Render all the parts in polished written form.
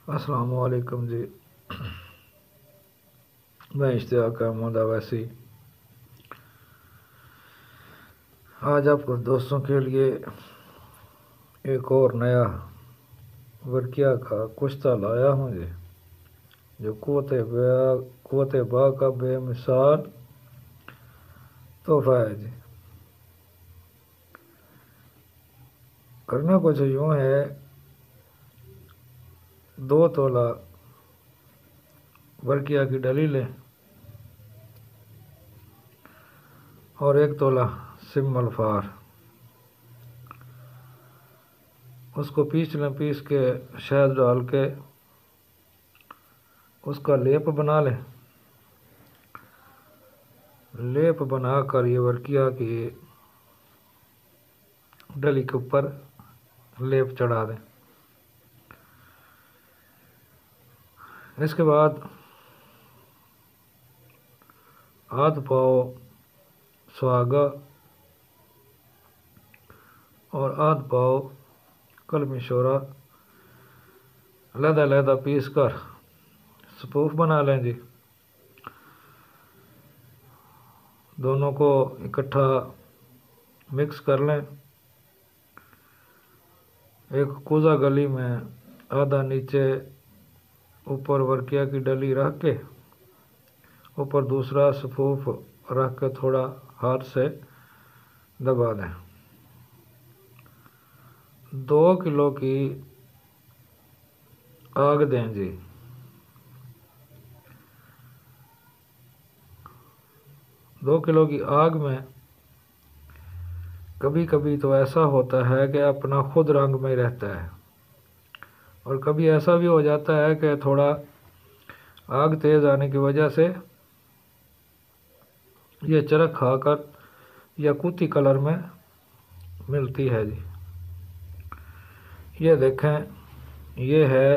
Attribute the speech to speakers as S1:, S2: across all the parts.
S1: السلام علیکم جی، میں اشتیاق احمد اویسی آج آپ کو دوستوں کے لیے ایک اور نیا ورقیہ کا کشتہ لایا ہوں جی، جو قوت با کا بے مثال تحفہ ہے جی۔ کرنا کچھ یوں ہے، 2 تولہ ورقیہ کی ڈلی لیں اور 1 تولہ سم الفار، اس کو پیس لیں، پیس کے شہد ڈال کے اس کا لیپ بنا لیں۔ لیپ بنا کر یہ ورقیہ کی ڈلی کے اوپر لیپ چڑھا دیں۔ اس کے بعد آدھ پاؤ سہاگا اور آدھ پاؤ کلمی شورا علیحدہ پیس کر سپوف بنا لیں جی۔ دونوں کو اکٹھا مکس کر لیں۔ ایک کوزہ گلی میں آدھا نیچے اوپر ورقیہ کی ڈلی رکھ کے اوپر دوسرا سپوف رکھ کے تھوڑا ہاتھ سے دبا دیں۔ 2 کلو کی آگ دیں جی۔ 2 کلو کی آگ میں کبھی کبھی تو ایسا ہوتا ہے کہ اپنا خود رنگ میں رہتا ہے، اور کبھی ایسا بھی ہو جاتا ہے کہ تھوڑا آگ تیز آنے کی وجہ سے یہ چرک کھا کر یاقوتی کلر میں ملتی ہے جی۔ یہ دیکھیں، یہ ہے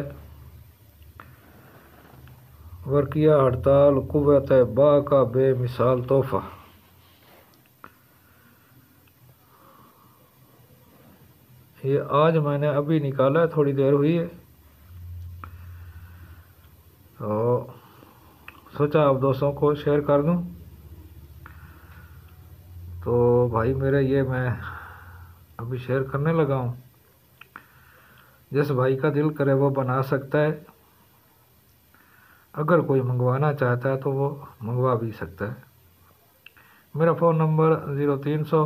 S1: ورقیہ ہڑتال قوت با کا بے مثال تحفہ۔ یہ آج میں نے ابھی نکالا ہے، تھوڑی دیر ہوئی ہے، تو سوچا آپ دوستوں کو شیئر کر دوں۔ تو بھائی میرے، یہ میں ابھی شیئر کرنے لگا ہوں، جس بھائی کا دل کرے وہ بنا سکتا ہے، اگر کوئی منگوانا چاہتا ہے تو وہ منگوا بھی سکتا ہے۔ میرا فون نمبر 0300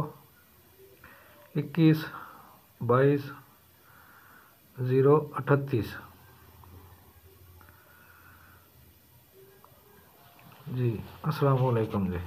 S1: 21 22 038 جی۔ السلام علیکم جی۔